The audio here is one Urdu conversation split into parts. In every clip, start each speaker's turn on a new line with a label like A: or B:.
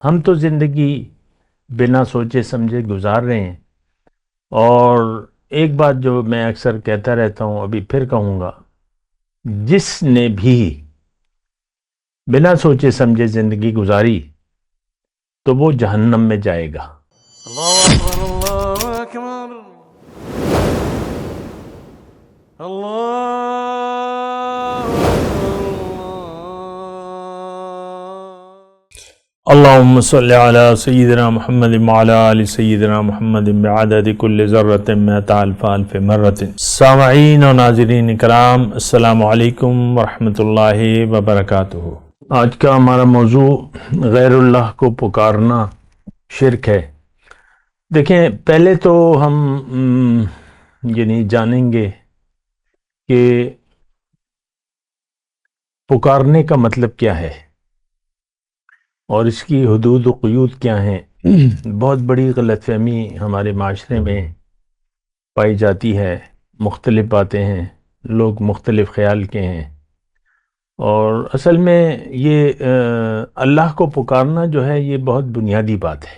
A: ہم تو زندگی بنا سوچے سمجھے گزار رہے ہیں، اور ایک بات جو میں اکثر کہتا رہتا ہوں، ابھی پھر کہوں گا، جس نے بھی بنا سوچے سمجھے زندگی گزاری تو وہ جہنم میں جائے گا۔
B: الله أكبر الله أكبر الله أكبر
A: اللهم صل على سيدنا محمد وعلى آل سيدنا محمد بعدد كل ذرة مئة ألف ألف مرة۔ سامعین و ناظرین کرام، السلام علیکم ورحمۃ اللہ وبرکاتہ۔ آج کا ہمارا موضوع غیر اللہ کو پکارنا شرک ہے۔ دیکھیں، پہلے تو ہم جانیں گے کہ پکارنے کا مطلب کیا ہے اور اس کی حدود و قیود کیا ہیں۔ بہت بڑی غلط فہمی ہمارے معاشرے میں پائی جاتی ہے، مختلف باتیں ہیں، لوگ مختلف خیال کے ہیں، اور اصل میں یہ اللہ کو پکارنا جو ہے یہ بہت بنیادی بات ہے۔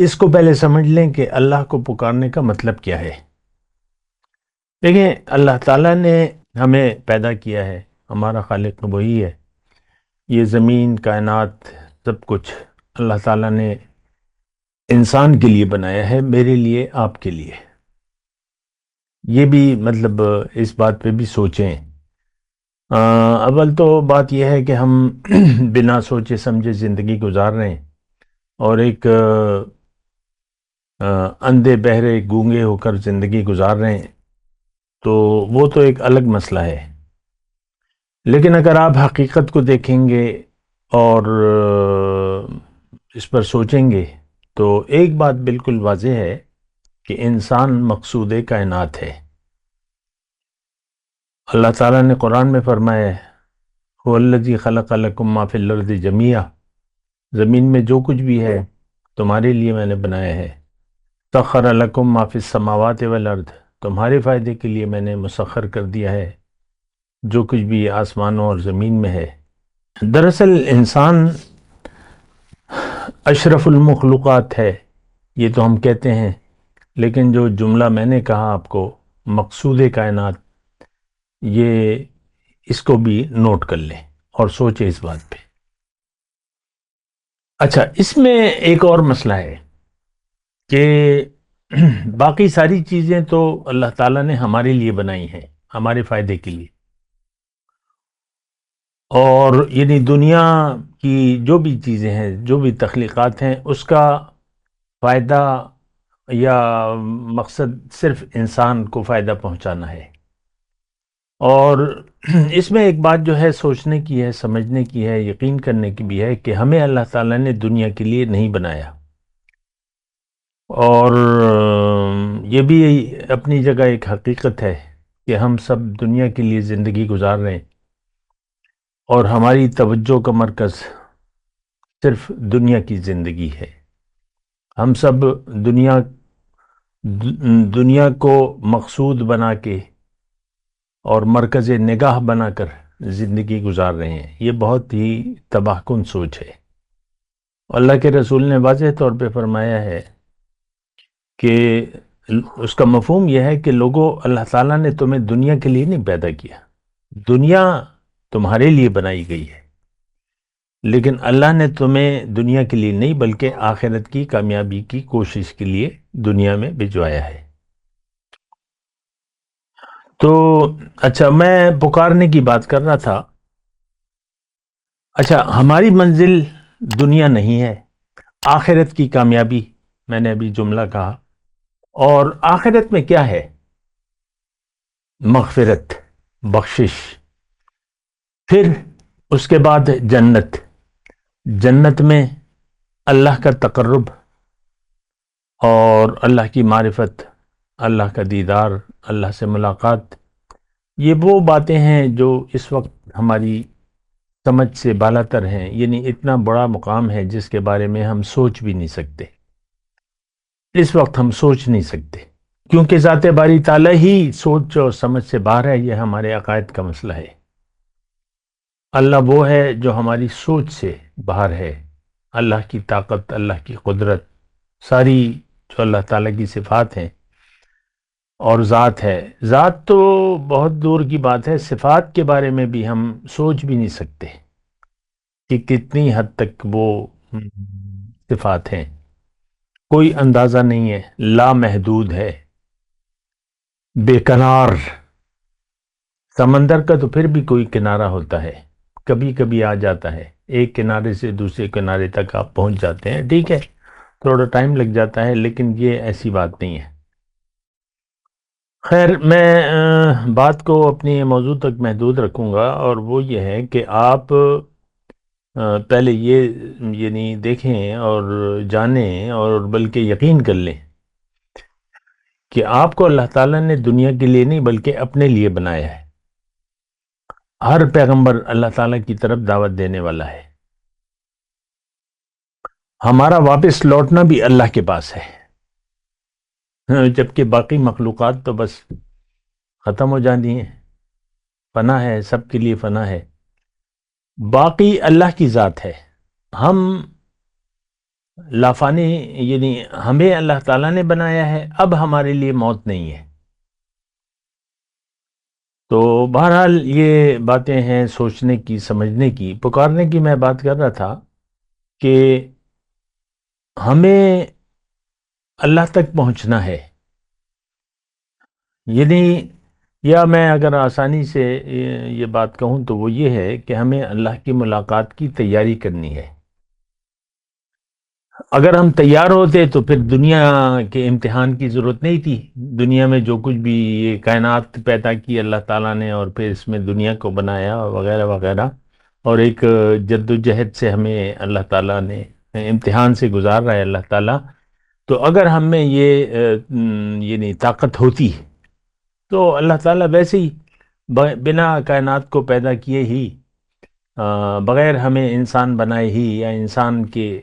A: اس کو پہلے سمجھ لیں کہ اللہ کو پکارنے کا مطلب کیا ہے۔ دیکھیں، اللہ تعالیٰ نے ہمیں پیدا کیا ہے، ہمارا خالق وہی ہے۔ یہ زمین، کائنات، سب کچھ اللہ تعالیٰ نے انسان کے لیے بنایا ہے، میرے لیے، آپ کے لیے۔ یہ بھی مطلب اس بات پہ بھی سوچیں۔ اول تو بات یہ ہے کہ ہم بنا سوچے سمجھے زندگی گزار رہے ہیں، اور ایک اندھے بہرے گونگے ہو کر زندگی گزار رہے ہیں، تو وہ تو ایک الگ مسئلہ ہے۔ لیکن اگر آپ حقیقت کو دیکھیں گے اور اس پر سوچیں گے تو ایک بات بالکل واضح ہے کہ انسان مقصود کائنات ہے۔ اللہ تعالیٰ نے قرآن میں فرمایا ہے، هو الذی خلق لکم ما فی الارض جمیعا، زمین میں جو کچھ بھی ہے تمہارے لیے میں نے بنایا ہے۔ سخر لکم ما فی السماوات والارض، تمہارے فائدے کے لیے میں نے مسخر کر دیا ہے جو کچھ بھی آسمانوں اور زمین میں ہے۔ دراصل انسان اشرف المخلوقات ہے، یہ تو ہم کہتے ہیں، لیکن جو جملہ میں نے کہا آپ کو، مقصود کائنات، یہ اس کو بھی نوٹ کر لیں اور سوچیں اس بات پہ۔ اچھا، اس میں ایک اور مسئلہ ہے کہ باقی ساری چیزیں تو اللہ تعالیٰ نے ہمارے لیے بنائی ہیں، ہمارے فائدے کے لیے، اور دنیا کی جو بھی چیزیں ہیں، جو بھی تخلیقات ہیں، اس کا فائدہ یا مقصد صرف انسان کو فائدہ پہنچانا ہے۔ اور اس میں ایک بات جو ہے سوچنے کی ہے، سمجھنے کی ہے، یقین کرنے کی بھی ہے کہ ہمیں اللہ تعالیٰ نے دنیا کے لیے نہیں بنایا، اور یہ بھی اپنی جگہ ایک حقیقت ہے کہ ہم سب دنیا کے لیے زندگی گزار رہے ہیں، اور ہماری توجہ کا مرکز صرف دنیا کی زندگی ہے۔ ہم سب دنیا کو مقصود بنا کے اور مرکز نگاہ بنا کر زندگی گزار رہے ہیں۔ یہ بہت ہی تباہ کن سوچ ہے۔ اللہ کے رسول نے واضح طور پہ فرمایا ہے کہ اس کا مفہوم یہ ہے کہ لوگوں، اللہ تعالیٰ نے تمہیں دنیا کے لیے نہیں پیدا کیا، دنیا تمہارے لیے بنائی گئی ہے، لیکن اللہ نے تمہیں دنیا کے لیے نہیں بلکہ آخرت کی کامیابی کی کوشش کے لیے دنیا میں بھجوایا ہے۔ تو اچھا، میں پکارنے کی بات کر رہا تھا۔ اچھا، ہماری منزل دنیا نہیں ہے، آخرت کی کامیابی، میں نے ابھی جملہ کہا، اور آخرت میں کیا ہے؟ مغفرت، بخشش، پھر اس کے بعد جنت۔ جنت میں اللہ کا تقرب اور اللہ کی معرفت، اللہ کا دیدار، اللہ سے ملاقات، یہ وہ باتیں ہیں جو اس وقت ہماری سمجھ سے بالاتر ہیں۔ اتنا بڑا مقام ہے جس کے بارے میں ہم سوچ بھی نہیں سکتے، اس وقت ہم سوچ نہیں سکتے، کیونکہ ذات باری تعالیٰ ہی سوچ اور سمجھ سے باہر ہے۔ یہ ہمارے عقائد کا مسئلہ ہے۔ اللہ وہ ہے جو ہماری سوچ سے باہر ہے، اللہ کی طاقت، اللہ کی قدرت، ساری جو اللہ تعالیٰ کی صفات ہیں اور ذات ہے. ذات تو بہت دور کی بات ہے، صفات کے بارے میں بھی ہم سوچ بھی نہیں سکتے کہ کتنی حد تک وہ صفات ہیں. کوئی اندازہ نہیں ہے، لامحدود ہے، بے کنار. سمندر کا تو پھر بھی کوئی کنارہ ہوتا ہے، کبھی کبھی آ جاتا ہے، ایک کنارے سے دوسرے کنارے تک آپ پہنچ جاتے ہیں، ٹھیک ہے، تھوڑا ٹائم لگ جاتا ہے، لیکن یہ ایسی بات نہیں ہے. خیر، میں بات کو اپنی موضوع تک محدود رکھوں گا، اور وہ یہ ہے کہ آپ پہلے یہ یعنی دیکھیں اور جانیں اور بلکہ یقین کر لیں کہ آپ کو اللہ تعالیٰ نے دنیا کے لیے نہیں بلکہ اپنے لیے بنایا ہے. ہر پیغمبر اللہ تعالیٰ کی طرف دعوت دینے والا ہے. ہمارا واپس لوٹنا بھی اللہ کے پاس ہے، جبکہ باقی مخلوقات تو بس ختم ہو جاتی ہیں، فنا ہے، سب کے لیے فنا ہے. باقی اللہ کی ذات ہے. ہم لافانی، یعنی ہمیں اللہ تعالیٰ نے بنایا ہے، اب ہمارے لیے موت نہیں ہے. تو بہرحال یہ باتیں ہیں سوچنے کی، سمجھنے کی، پکارنے کی. میں بات کر رہا تھا کہ ہمیں اللہ تک پہنچنا ہے، یعنی یا میں اگر آسانی سے یہ بات کہوں تو وہ یہ ہے کہ ہمیں اللہ کی ملاقات کی تیاری کرنی ہے. اگر ہم تیار ہوتے تو پھر دنیا کے امتحان کی ضرورت نہیں تھی. دنیا میں جو کچھ بھی یہ کائنات پیدا کی اللہ تعالیٰ نے، اور پھر اس میں دنیا کو بنایا وغیرہ وغیرہ، اور ایک جد و جہد سے ہمیں اللہ تعالیٰ نے امتحان سے گزار رہا ہے اللہ تعالیٰ. تو اگر ہم میں یہ یعنی طاقت ہوتی تو اللہ تعالیٰ ویسے ہی بنا کائنات کو پیدا کیے ہی، بغیر ہمیں انسان بنائے ہی یا انسان کے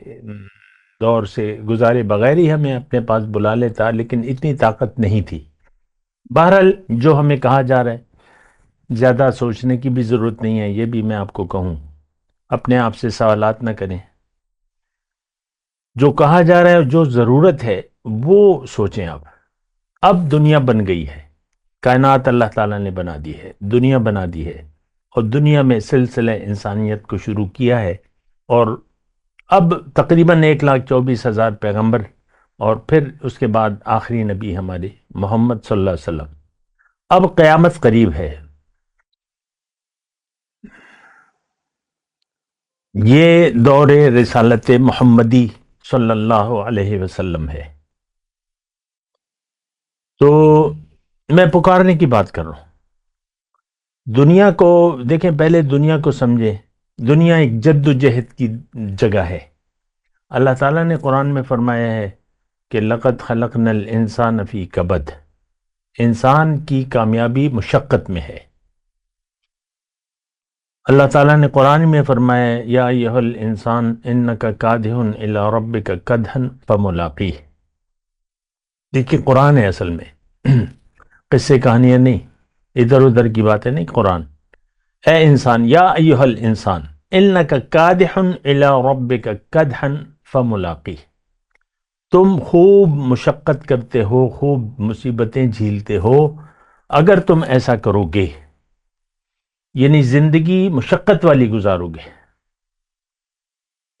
A: دور سے گزارے بغیر ہی ہمیں اپنے پاس بلا لیتا، لیکن اتنی طاقت نہیں تھی. بہرحال جو ہمیں کہا جا رہا ہے، زیادہ سوچنے کی بھی ضرورت نہیں ہے. یہ بھی میں آپ کو کہوں، اپنے آپ سے سوالات نہ کریں. جو کہا جا رہا ہے، جو ضرورت ہے وہ سوچیں آپ. اب دنیا بن گئی ہے، کائنات اللہ تعالیٰ نے بنا دی ہے، دنیا بنا دی ہے، اور دنیا میں سلسلہ انسانیت کو شروع کیا ہے. اور اب تقریباً 1,24,000 پیغمبر، اور پھر اس کے بعد آخری نبی ہمارے محمد صلی اللہ علیہ وسلم. اب قیامت قریب ہے. یہ دور رسالت محمدی صلی اللہ علیہ وسلم ہے. تو میں پکارنے کی بات کر رہا ہوں. دنیا کو دیکھیں، پہلے دنیا کو سمجھیں. دنیا ایک جد و جہد کی جگہ ہے. اللہ تعالیٰ نے قرآن میں فرمایا ہے کہ لَقَدْ خَلَقْنَا الْإِنسَانَ فِي كَبَدٍ. انسان کی کامیابی مشقت میں ہے. اللہ تعالیٰ نے قرآن میں فرمایا یا ایھا الانسان انک کادح الی ربک کدحا فملاقیہ. دیکھیے قرآن ہے اصل میں، قصے کہانیاں نہیں، ادھر ادھر کی باتیں نہیں. قرآن، اے انسان، یا ایھا الانسان انک کادح الی ربک کدحا فملاقیہ. تم خوب مشقت کرتے ہو، خوب مصیبتیں جھیلتے ہو. اگر تم ایسا کرو گے، یعنی زندگی مشقت والی گزارو گے،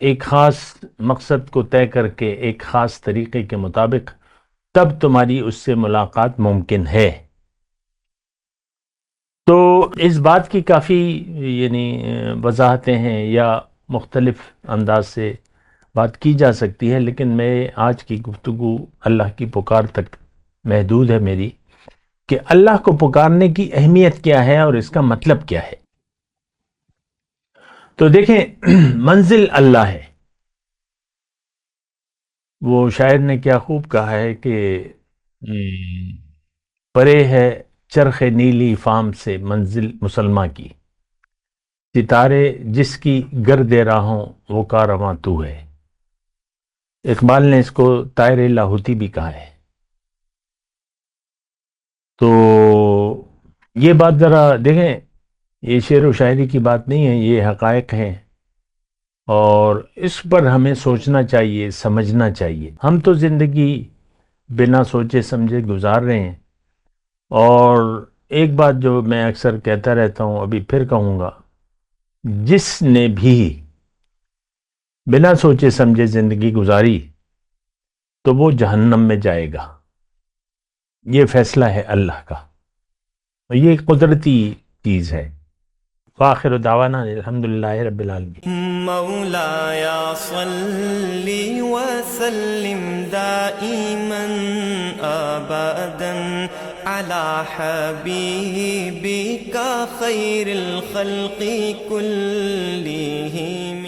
A: ایک خاص مقصد کو طے کر کے ایک خاص طریقے کے مطابق، تب تمہاری اس سے ملاقات ممکن ہے. تو اس بات کی کافی یعنی وضاحتیں ہیں، یا مختلف انداز سے بات کی جا سکتی ہے، لیکن میں آج کی گفتگو اللہ کی پکار تک محدود ہے میری، کہ اللہ کو پکارنے کی اہمیت کیا ہے اور اس کا مطلب کیا ہے. تو دیکھیں، منزل اللہ ہے. وہ شاعر نے کیا خوب کہا ہے کہ پرے ہے چرخ نیلی فام سے منزل مسلمہ کی، ستارے جس کی گرد راہوں وہ کارواں تو ہے. اقبال نے اس کو طائر لاہوتی بھی کہا ہے. تو یہ بات ذرا دیکھیں، یہ شعر و شاعری کی بات نہیں ہے، یہ حقائق ہیں. اور اس پر ہمیں سوچنا چاہیے، سمجھنا چاہیے۔ ہم تو زندگی بنا سوچے سمجھے گزار رہے ہیں، اور ایک بات جو میں اکثر کہتا رہتا ہوں، ابھی پھر کہوں گا، جس نے بھی بنا سوچے سمجھے زندگی گزاری تو وہ جہنم میں جائے گا۔ یہ فیصلہ ہے اللہ کا، اور یہ قدرتی چیز ہے۔ وآخر دعوانا الحمدللہ رب العالمین۔
C: مولایا صلی وسلم دائما ابدا على حبیبک خیر الخلق كلهم